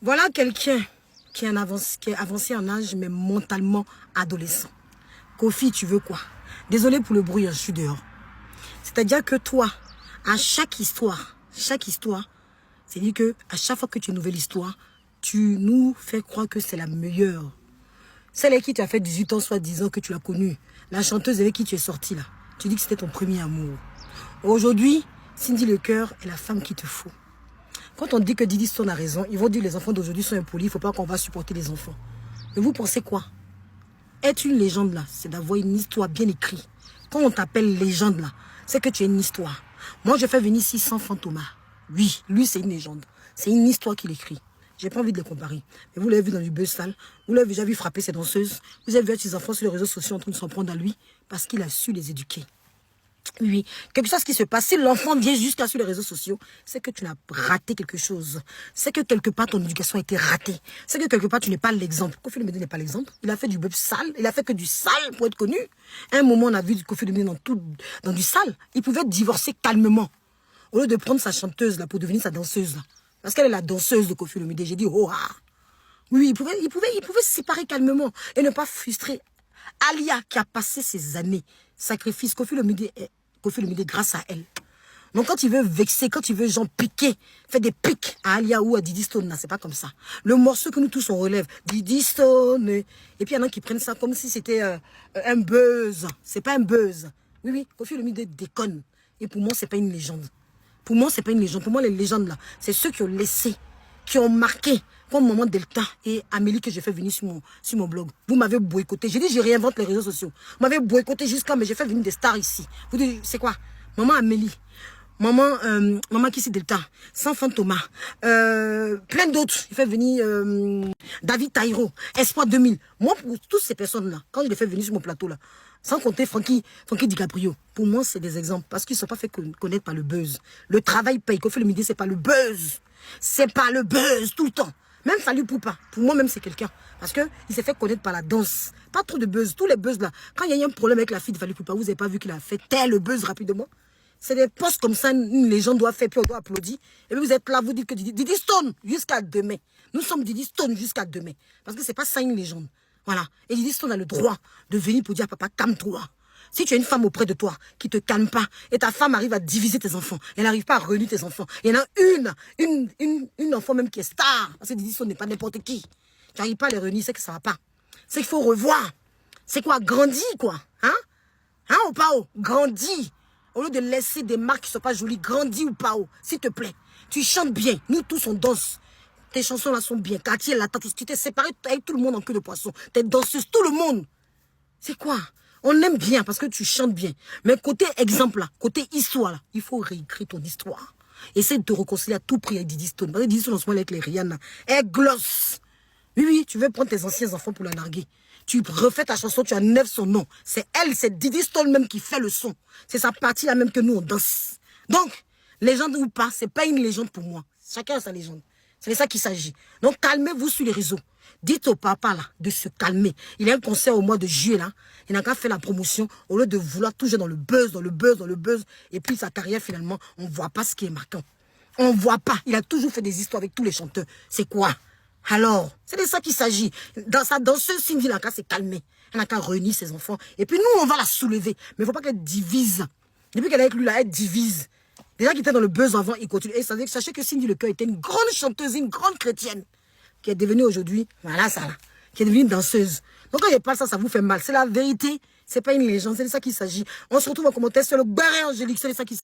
Voilà quelqu'un qui est avancé en âge, mais mentalement adolescent. Kofi, tu veux quoi? Désolé pour le bruit, je suis dehors. C'est-à-dire que toi, à chaque histoire, c'est-à-dire que à chaque fois que tu as une nouvelle histoire, tu nous fais croire que c'est la meilleure. Celle avec qui tu as fait 18 ans, soit 10 ans que tu l'as connue. La chanteuse avec qui tu es sortie là. Tu dis que c'était ton premier amour. Aujourd'hui, Cindy Lecoeur est la femme qu'il te faut. Quand on dit que Didi Stone a raison, ils vont dire que les enfants d'aujourd'hui sont impolis, il ne faut pas qu'on va supporter les enfants. Mais vous pensez quoi? Être une légende là, c'est d'avoir une histoire bien écrite. Quand on t'appelle légende là, c'est que tu as une histoire. Moi, je fais venir ici sans Thomas. Oui, lui c'est une légende. C'est une histoire qu'il écrit. J'ai pas envie de les comparer. Mais vous l'avez vu dans du buzz sale. Vous l'avez déjà vu frapper ses danseuses. Vous avez vu ses enfants sur les réseaux sociaux en train de s'en prendre à lui parce qu'il a su les éduquer. Oui, quelque chose qui se passe, si l'enfant vient jusqu'à sur les réseaux sociaux, c'est que tu n'as raté quelque chose. C'est que quelque part ton éducation a été ratée. C'est que quelque part tu n'es pas l'exemple. Kofi Olomide n'est pas l'exemple. Il a fait du buzz sale. Il a fait que du sale pour être connu. À un moment, on a vu Kofi Olomide dans du sale. Il pouvait divorcer calmement. Au lieu de prendre sa chanteuse là pour devenir sa danseuse là. Parce qu'elle est la danseuse de Kofi Olomide. J'ai dit, oh ah. Oui, il pouvait se séparer calmement et ne pas frustrer Alia qui a passé ses années. Sacrifice, Kofi Olomide grâce à elle. Donc quand il veut vexer, quand il veut genre piquer, faire des pics à Alia ou à Didi Stone, c'est pas comme ça. Le morceau que nous tous on relève, Didi Stone. Et puis il y en a qui prennent ça comme si c'était un buzz. C'est pas un buzz. Oui, oui, Kofi Olomide déconne. Et pour moi, c'est pas une légende. Pour moi, c'est pas une légende. Pour moi, les légendes là, c'est ceux qui ont laissé, qui ont marqué, comme Maman Delta et Amélie que j'ai fait venir sur mon blog. Vous m'avez boycotté. J'ai dit, je réinvente les réseaux sociaux. Vous m'avez boycotté jusqu'à, mais j'ai fait venir des stars ici. Vous dites, c'est quoi? Maman Amélie, Maman Kissi Delta, Sans Thomas, plein d'autres. J'ai fait venir David Taïro, Espoir 2000. Moi, pour toutes ces personnes-là, quand je les fais venir sur mon plateau là, sans compter Frankie DiCaprio, pour moi, c'est des exemples. Parce qu'ils ne sont pas fait connaître par le buzz. Le travail paye. Kofi Olomide, c'est pas le buzz. C'est pas le buzz tout le temps. Même Fally Poupa, pour moi même c'est quelqu'un. Parce qu'il s'est fait connaître par la danse. Pas trop de buzz. Tous les buzz là. Quand il y a eu un problème avec la fille de Fally Poupa, vous n'avez pas vu qu'il a fait tel buzz rapidement. C'est des postes comme ça, les gens doivent faire, puis on doit applaudir. Et puis vous êtes là, vous dites que Didi Stone jusqu'à demain. Nous sommes Didi Stone jusqu'à demain. Parce que c'est pas ça une légende. Voilà. Et Didi Stone a le droit de venir pour dire à papa, calme-toi. Si tu as une femme auprès de toi qui te calme pas, et ta femme arrive à diviser tes enfants, elle n'arrive pas à réunir tes enfants. Il y en a une enfant même qui est star. Parce que Didi Stone n'est pas n'importe qui. Tu n'arrives pas à les réunir, c'est que ça va pas. C'est qu'il faut revoir. C'est quoi? Grandis, quoi. Hein? Hein ou pas? Grandis. Au lieu de laisser des marques qui ne sont pas jolies, grandis ou pas, s'il te plaît. Tu chantes bien. Nous tous, on danse. Tes chansons là sont bien. Cartier, la tête, tu t'es séparé avec tout le monde en queue de poisson. T'es danseuse, tout le monde. C'est quoi? On aime bien parce que tu chantes bien. Mais côté exemple là, côté histoire là, il faut réécrire ton histoire. Essaie de te réconcilier à tout prix avec Didi Stone. Parce que Didi Stone en ce moment avec les Rihanna, elle glosse. Oui, oui, tu veux prendre tes anciens enfants pour la narguer. Tu refais ta chanson, tu enlèves son nom. C'est elle, c'est Didi Stone même qui fait le son. C'est sa partie là même que nous on danse. Donc, légende ou pas, c'est pas une légende pour moi. Chacun a sa légende. C'est de ça qu'il s'agit. Donc, calmez-vous sur les réseaux. Dites au papa là de se calmer. Il y a un concert au mois de juillet là. Il n'a qu'à faire la promotion au lieu de vouloir toujours dans le buzz, dans le buzz, dans le buzz. Et puis sa carrière finalement, on ne voit pas ce qui est marquant. On ne voit pas. Il a toujours fait des histoires avec tous les chanteurs. C'est quoi? Alors, c'est de ça qu'il s'agit. Dans sa danseuse, Cindy n'a qu'à se calmer. Elle n'a qu'à réunir ses enfants. Et puis nous, on va la soulever. Mais il ne faut pas qu'elle divise. Depuis qu'elle est avec lui là, elle divise. Déjà qu'il était dans le buzz avant, il continue. Et sachez que Cindy Lecoeur était une grande chanteuse, une grande chrétienne, qui est devenue aujourd'hui, voilà ça là, qui est devenue une danseuse. Donc quand je parle ça vous fait mal. C'est la vérité. C'est pas une légende, c'est de ça qu'il s'agit. On se retrouve en commentaire sur le Barré Angélique, c'est de ça qu'il s'agit.